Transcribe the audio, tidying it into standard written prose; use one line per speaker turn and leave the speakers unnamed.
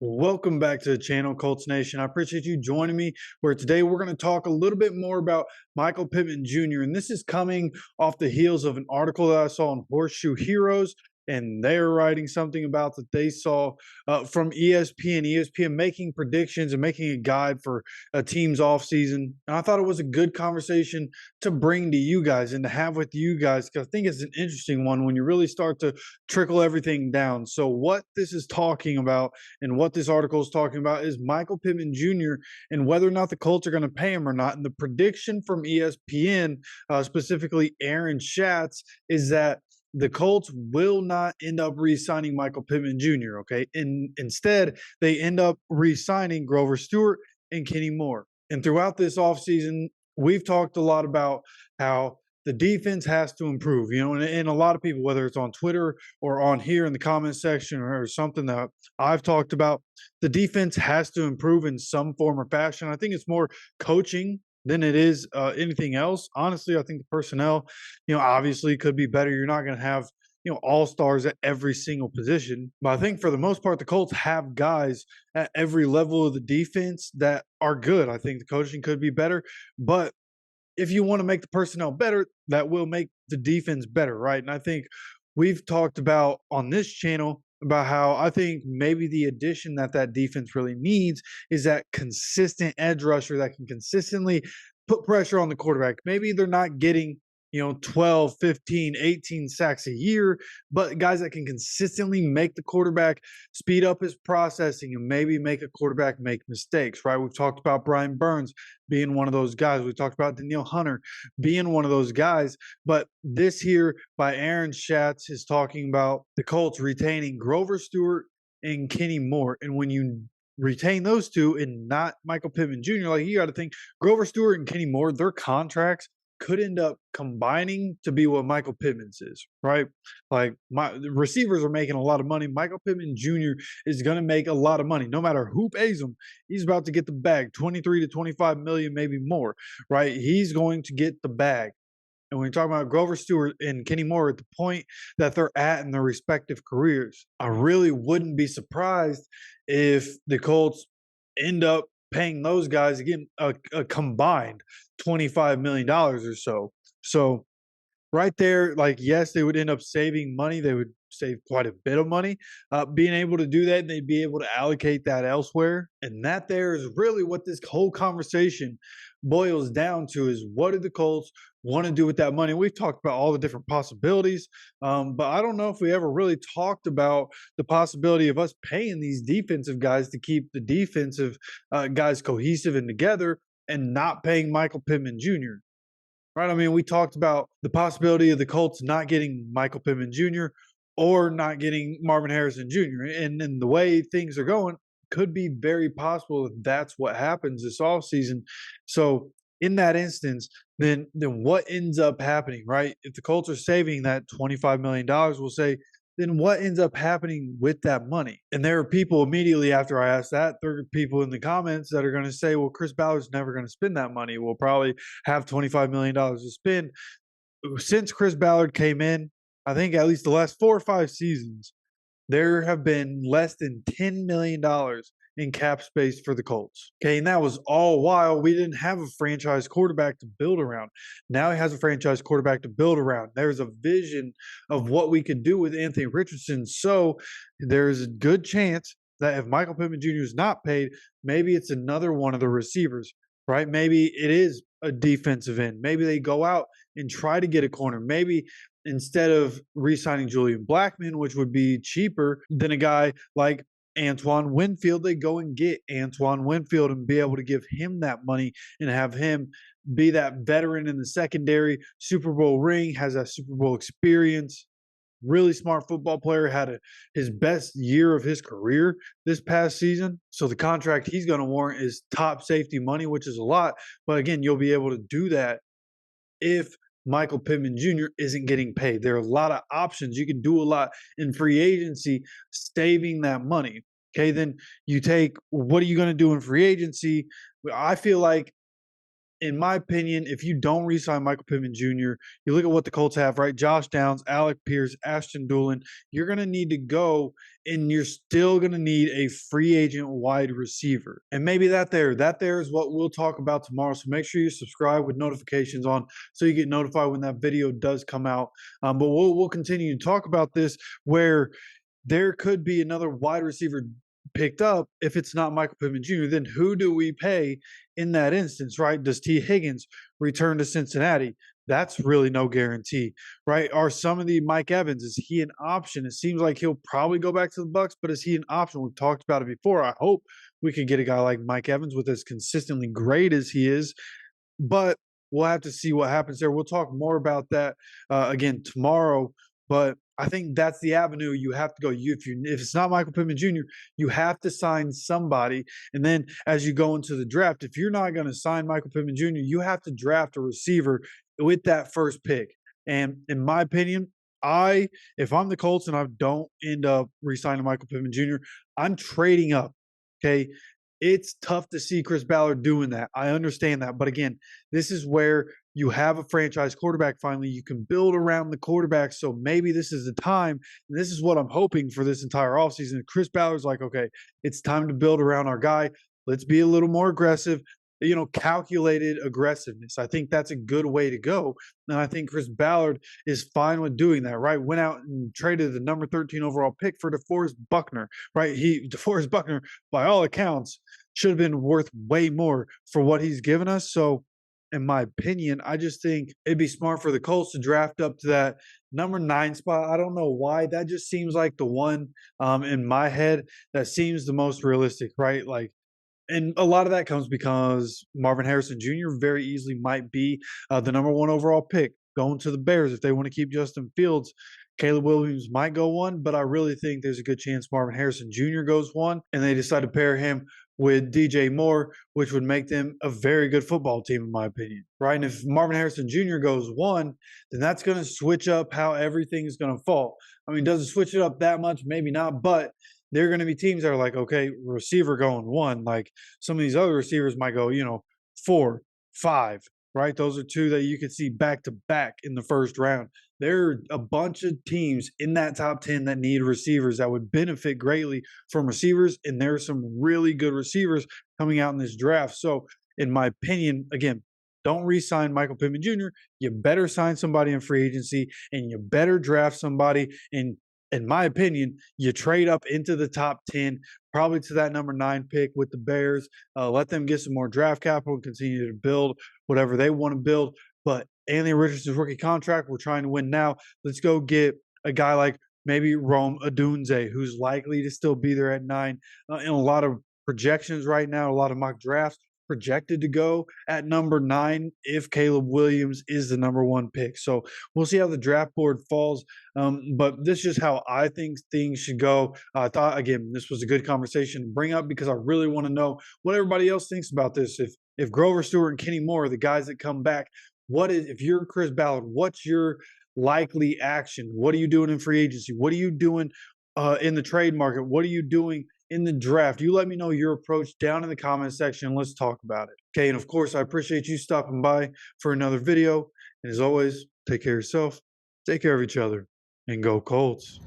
Welcome back to the channel, Colts Nation. I appreciate you joining me. Where today we're going to talk a little bit more about Michael Pittman Jr. And this is coming off the heels of an article that I saw on Horseshoe Heroes, and they're writing something about that they saw from ESPN. ESPN making predictions and making a guide for a team's offseason. And I thought it was a good conversation to bring to you guys and to have with you guys, because I think it's an interesting one when you really start to trickle everything down. So what this is talking about and what this article is talking about is Michael Pittman Jr. and whether or not the Colts are going to pay him or not. And the prediction from ESPN, specifically Aaron Schatz, is that the Colts will not end up re-signing Michael Pittman Jr., okay? And instead, they end up re-signing Grover Stewart and Kenny Moore. And throughout this offseason, we've talked a lot about how the defense has to improve, and a lot of people, whether it's on Twitter or on here in the comment section or something that I've talked about, the defense has to improve in some form or fashion. I think it's more coaching than it is anything else. Honestly, I think the personnel, obviously could be better. You're not going to have, all-stars at every single position. But I think for the most part, the Colts have guys at every level of the defense that are good. I think the coaching could be better, but if you want to make the personnel better, that will make the defense better, right? And I think we've talked about on this channel about how I think maybe the addition that defense really needs is that consistent edge rusher that can consistently put pressure on the quarterback. Maybe they're not getting 12, 15, 18 sacks a year, but guys that can consistently make the quarterback speed up his processing and maybe make a quarterback make mistakes, right? We've talked about Brian Burns being one of those guys. We talked about Danielle Hunter being one of those guys. But this here by Aaron Schatz is talking about the Colts retaining Grover Stewart and Kenny Moore. And when you retain those two and not Michael Pittman Jr., like, you got to think Grover Stewart and Kenny Moore, their contracts could end up combining to be what Michael Pittman's is, right? Like, the receivers are making a lot of money. Michael Pittman Jr. is going to make a lot of money. No matter who pays him, he's about to get the bag, 23 to 25 million, maybe more, right? He's going to get the bag. And when you're talking about Grover Stewart and Kenny Moore at the point that they're at in their respective careers, I really wouldn't be surprised if the Colts end up paying those guys again a combined $25 million or so. So right there, like, yes, they would end up saving money. They would save quite a bit of money being able to do that, and they'd be able to allocate that elsewhere. And that there is really what this whole conversation boils down to, is what do the Colts want to do with that money? We've talked about all the different possibilities, but I don't know if we ever really talked about the possibility of us paying these defensive guys to keep the defensive guys cohesive and together, and not paying Michael Pittman Jr., right? I mean, we talked about the possibility of the Colts not getting Michael Pittman Jr. or not getting Marvin Harrison Jr. And the way things are going, could be very possible if that's what happens this offseason. So in that instance, then what ends up happening, right? If the Colts are saving that $25 million, we'll say, then what ends up happening with that money? And there are people immediately after I ask that, there are people in the comments that are going to say, well, Chris Ballard's never going to spend that money. We'll probably have $25 million to spend. Since Chris Ballard came in, I think at least the last 4 or 5 seasons, there have been less than $10 million in cap space for the Colts. Okay, and that was all while we didn't have a franchise quarterback to build around. Now he has a franchise quarterback to build around. There's a vision of what we could do with Anthony Richardson. So there's a good chance that if Michael Pittman Jr. is not paid, maybe it's another one of the receivers, right? Maybe it is a defensive end. Maybe they go out and try to get a corner. Maybe instead of re-signing Julian Blackmon, which would be cheaper than a guy like Antoine Winfield, they go and get Antoine Winfield and be able to give him that money and have him be that veteran in the secondary, Super Bowl ring, has that Super Bowl experience, really smart football player, had his best year of his career this past season. So the contract he's going to warrant is top safety money, which is a lot. But again, you'll be able to do that if Michael Pittman Jr. isn't getting paid. There are a lot of options. You can do a lot in free agency saving that money. Okay, then you take, what are you going to do in free agency? I feel like in my opinion, if you don't re-sign Michael Pittman Jr., you look at what the Colts have, right? Josh Downs, Alec Pierce, Ashton Doolin. You're going to need to go, and you're still going to need a free agent wide receiver. And maybe that there is what we'll talk about tomorrow. So make sure you subscribe with notifications on so you get notified when that video does come out. But we'll continue to talk about this where there could be another wide receiver picked up. If it's not Michael Pittman Jr., then who do we pay in that instance, right? Does T. Higgins return to Cincinnati? That's really no guarantee, right? Are some of the Mike Evans, is he an option? It seems like he'll probably go back to the Bucs, but is he an option? We've talked about it before. I hope we could get a guy like Mike Evans with as consistently great as he is, but we'll have to see what happens there. We'll talk more about that again tomorrow, but I think that's the avenue you have to go. If it's not Michael Pittman Jr., you have to sign somebody. And then as you go into the draft, if you're not going to sign Michael Pittman Jr., you have to draft a receiver with that first pick. And in my opinion, if I'm the Colts and I don't end up re-signing Michael Pittman Jr., I'm trading up. Okay. It's tough to see Chris Ballard doing that. I understand that. But again, this is where you have a franchise quarterback finally. You can build around the quarterback. So maybe this is the time. And this is what I'm hoping for this entire offseason. Chris Ballard's like, okay, it's time to build around our guy. Let's be a little more aggressive. Calculated aggressiveness. I think that's a good way to go. And I think Chris Ballard is fine with doing that, right? Went out and traded the number 13 overall pick for DeForest Buckner, right? DeForest Buckner, by all accounts, should have been worth way more for what he's given us. So, in my opinion, I just think it'd be smart for the Colts to draft up to that number 9 spot. I don't know why. That just seems like the one in my head that seems the most realistic, right? And a lot of that comes because Marvin Harrison Jr. very easily might be the number 1 overall pick going to the Bears if they want to keep Justin Fields. Caleb Williams might go 1, but I really think there's a good chance Marvin Harrison Jr. goes 1, and they decide to pair him with DJ Moore, which would make them a very good football team, in my opinion, right? And if Marvin Harrison Jr. goes 1, then that's going to switch up how everything's going to fall. I mean, does it switch it up that much? Maybe not, but there are going to be teams that are like, okay, receiver going 1. Like some of these other receivers might go, 4, 5, right? Those are 2 that you could see back to back in the first round. There are a bunch of teams in that top 10 that need receivers that would benefit greatly from receivers. And there are some really good receivers coming out in this draft. So in my opinion, again, don't re-sign Michael Pittman Jr. You better sign somebody in free agency, and you better draft somebody in my opinion, you trade up into the top 10, probably to that number 9 pick with the Bears. Let them get some more draft capital and continue to build whatever they want to build. But Anthony Richardson's rookie contract, we're trying to win now. Let's go get a guy like maybe Rome Odunze, who's likely to still be there at 9. In a lot of projections right now, a lot of mock drafts, projected to go at number 9 if Caleb Williams is the number 1 pick. So we'll see how the draft board falls. But this is just how I think things should go. I thought, again, this was a good conversation to bring up because I really want to know what everybody else thinks about this. If Grover Stewart and Kenny Moore are the guys that come back, if you're Chris Ballard, what's your likely action? What are you doing in free agency? What are you doing in the trade market? What are you doing in the draft? You let me know your approach down in the comment section. Let's talk about it. Okay, and of course, I appreciate you stopping by for another video. And as always, take care of yourself, take care of each other, and go Colts.